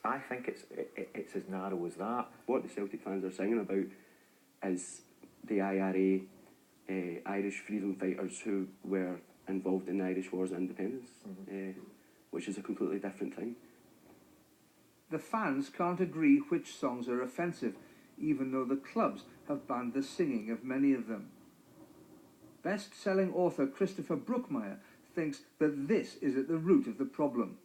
I think it's as narrow as that. What the Celtic fans are singing about is the IRA, Irish freedom fighters who were involved in the Irish Wars of Independence, which is a completely different thing. The fans can't agree which songs are offensive, even though the clubs have banned the singing of many of them. Best-selling author Christopher Brookmeyer thinks that this is at the root of the problem.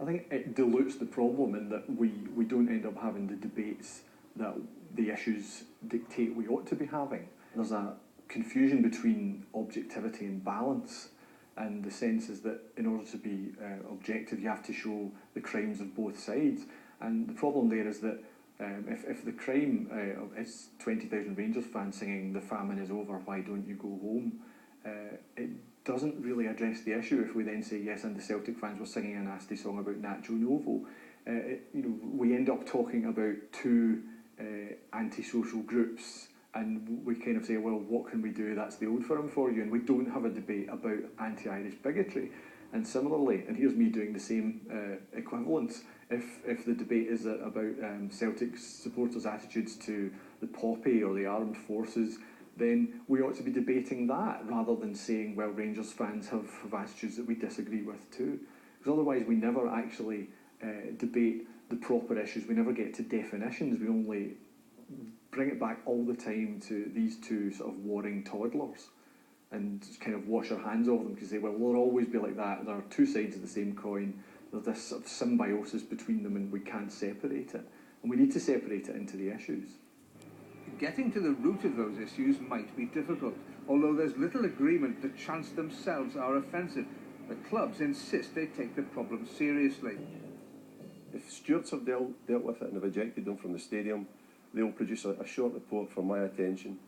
I think it dilutes the problem in that we don't end up having the debates that the issues dictate we ought to be having. There's a confusion between objectivity and balance, and the sense is that in order to be objective you have to show the crimes of both sides, and the problem there is that if the crime is 20,000 Rangers fans singing "The famine is over, why don't you go home," it doesn't really address the issue. If we then say yes, and the Celtic fans were singing a nasty song about Nacho Novo, we end up talking about two antisocial groups, and we kind of say, well, what can we do that's the old firm for you? And we don't have a debate about anti-Irish bigotry. And similarly, and here's me doing the same equivalence, if the debate is about Celtic supporters' attitudes to the poppy or the armed forces, then we ought to be debating that rather than saying, well, Rangers fans have attitudes that we disagree with too. Because otherwise we never actually debate the proper issues. We never get to definitions. We only bring it back all the time to these two sort of warring toddlers and just kind of wash our hands of them, because they will always be like that. There are two sides of the same coin. There's this sort of symbiosis between them, and we can't separate it. And we need to separate it into the issues. Getting to the root of those issues might be difficult, although there's little agreement that chants themselves are offensive. The clubs insist they take the problem seriously. If stewards have dealt with it and have ejected them from the stadium, they will produce a short report for my attention.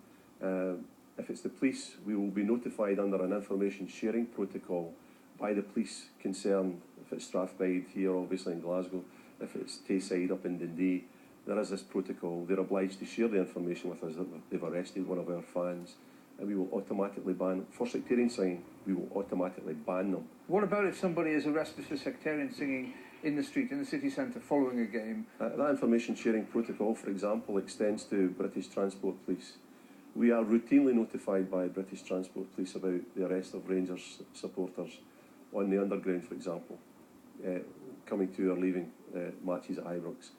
If it's the police, we will be notified under an information sharing protocol by the police concerned. If it's Strathbide here, obviously in Glasgow, if it's Tayside up in Dundee, there is this protocol. They're obliged to share the information with us that they've arrested one of our fans, and we will automatically ban, for sectarian singing, we will automatically ban them. What about if somebody is arrested for sectarian singing in the street, in the city centre, following a game? That information sharing protocol, for example, extends to British Transport Police. We are routinely notified by British Transport Police about the arrest of Rangers supporters on the underground, for example, coming to or leaving matches at Ibrox.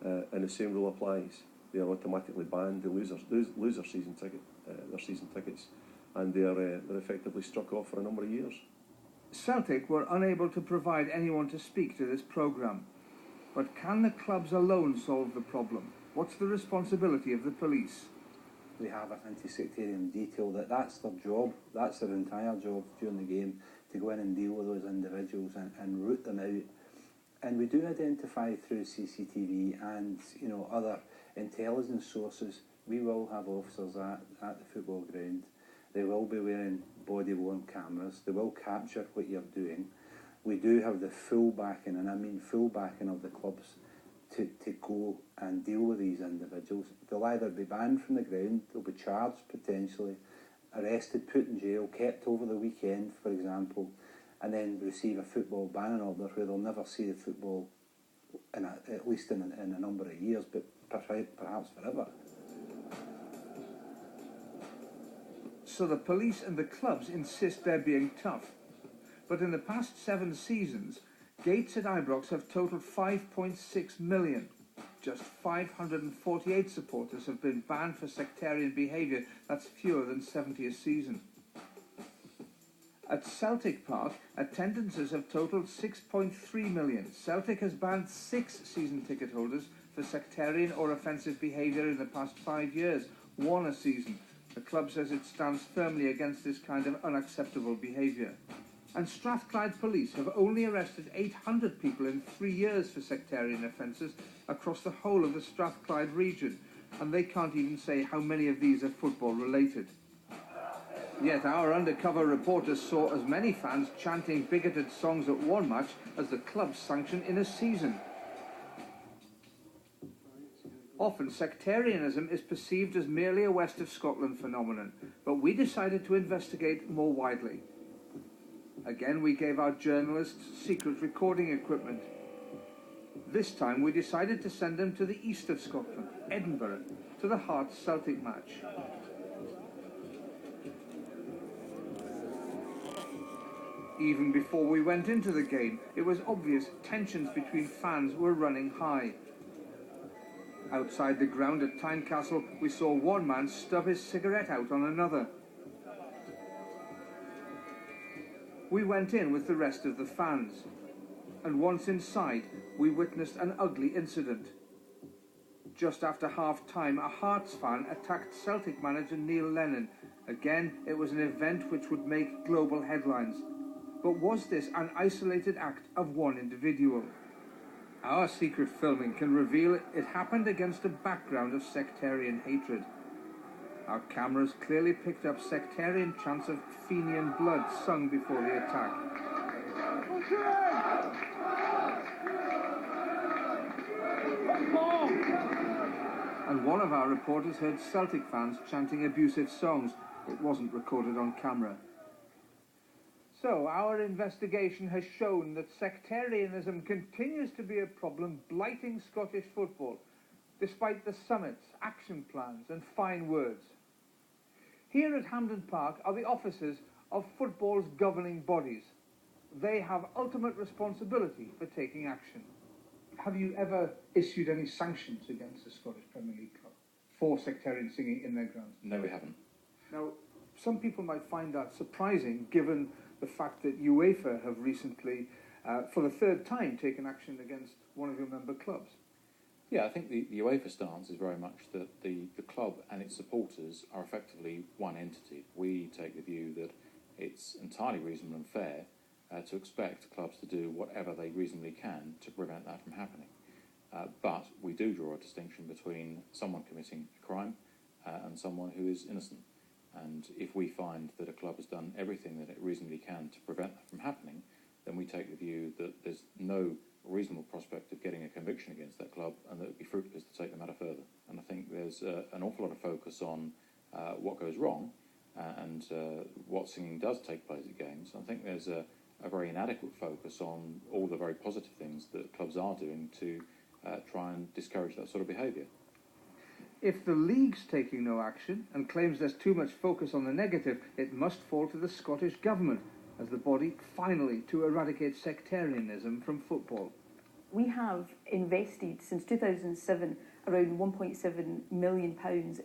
And the same rule applies. They are automatically banned. They lose their season tickets, and they're effectively struck off for a number of years. Celtic were unable to provide anyone to speak to this programme. But can the clubs alone solve the problem? What's the responsibility of the police? We have an anti-sectarian detail that's their job, that's their entire job during the game, to go in and deal with those individuals and root them out. And we do identify through CCTV and other intelligence sources. We will have officers at the football ground. They will be wearing body-worn cameras. They will capture what you're doing. We do have the full backing, and I mean full backing of the clubs to go and deal with these individuals. They'll either be banned from the ground, they'll be charged potentially, arrested, put in jail, kept over the weekend, for example, and then receive a football banning order where they'll never see the football, at least in a number of years, but perhaps forever. So the police and the clubs insist they're being tough. But in the past 7 seasons, gates at Ibrox have totaled 5.6 million. Just 548 supporters have been banned for sectarian behaviour. That's fewer than 70 a season. At Celtic Park, attendances have totaled 6.3 million. Celtic has banned 6 season ticket holders for sectarian or offensive behaviour in the past 5 years, 1 a season. The club says it stands firmly against this kind of unacceptable behaviour. And Strathclyde police have only arrested 800 people in 3 years for sectarian offences across the whole of the Strathclyde region, and they can't even say how many of these are football related. Yet our undercover reporters saw as many fans chanting bigoted songs at one match as the club's sanction in a season. Often sectarianism is perceived as merely a West of Scotland phenomenon, but we decided to investigate more widely. Again, we gave our journalists secret recording equipment. This time we decided to send them to the east of Scotland, Edinburgh, to the Hearts Celtic match. Even before we went into the game, it was obvious tensions between fans were running high. Outside the ground at Tynecastle, we saw one man stub his cigarette out on another. We went in with the rest of the fans, and once inside, we witnessed an ugly incident. Just after half-time, a Hearts fan attacked Celtic manager Neil Lennon. Again, it was an event which would make global headlines. But was this an isolated act of one individual? Our secret filming can reveal it happened against a background of sectarian hatred. Our cameras clearly picked up sectarian chants of Fenian blood sung before the attack. And one of our reporters heard Celtic fans chanting abusive songs. It wasn't recorded on camera. So, our investigation has shown that sectarianism continues to be a problem blighting Scottish football, despite the summits, action plans and fine words. Here at Hampden Park are the officers of football's governing bodies. They have ultimate responsibility for taking action. Have you ever issued any sanctions against the Scottish Premier League club for sectarian singing in their grounds? No, we haven't. Now, some people might find that surprising, given the fact that UEFA have recently, for the third time, taken action against one of your member clubs. Yeah, I think the UEFA stance is very much that the club and its supporters are effectively one entity. We take the view that it's entirely reasonable and fair to expect clubs to do whatever they reasonably can to prevent that from happening. But we do draw a distinction between someone committing a crime and someone who is innocent. And if we find that a club has done everything that it reasonably can to prevent that from happening, then we take the view that there's no reasonable prospect of getting a conviction against that club and that it would be fruitless to take the matter further. And I think there's an awful lot of focus on what goes wrong and what singing does take place at games. I think there's a very inadequate focus on all the very positive things that clubs are doing to try and discourage that sort of behaviour. If the league's taking no action and claims there's too much focus on the negative, it must fall to the Scottish Government as the body finally to eradicate sectarianism from football. We have invested since 2007 around £1.7 million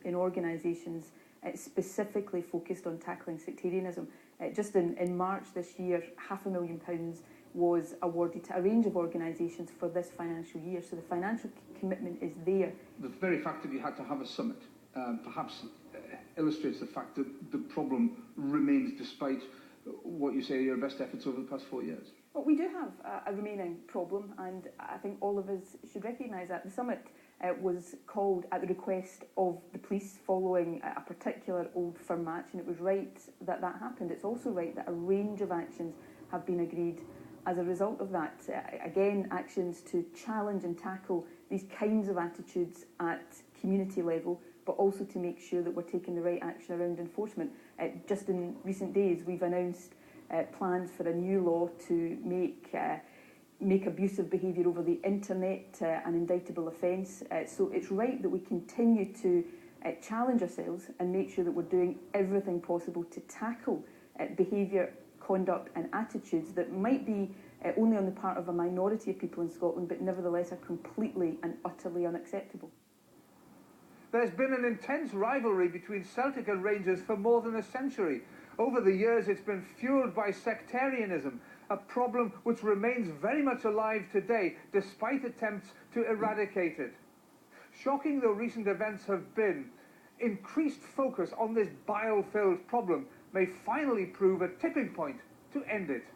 in organisations specifically focused on tackling sectarianism. Just in March this year, £500,000 was awarded to a range of organisations for this financial year, so the financial commitment is there. The very fact that you had to have a summit perhaps illustrates the fact that the problem remains despite what you say are your best efforts over the past 4 years. Well, we do have a remaining problem, and I think all of us should recognise that. The summit was called at the request of the police following a particular Old Firm match, and it was right that that happened. It's also right that a range of actions have been agreed as a result of that. Again, actions to challenge and tackle these kinds of attitudes at community level, but also to make sure that we're taking the right action around enforcement. Just in recent days, we've announced plans for a new law to make abusive behaviour over the internet an indictable offence. So it's right that we continue to challenge ourselves and make sure that we're doing everything possible to tackle behaviour, conduct and attitudes that might be only on the part of a minority of people in Scotland, but nevertheless are completely and utterly unacceptable. There's been an intense rivalry between Celtic and Rangers for more than a century. Over the years, it's been fuelled by sectarianism, a problem which remains very much alive today, despite attempts to eradicate it. Shocking though recent events have been, increased focus on this bile-filled problem may finally prove a tipping point to end it.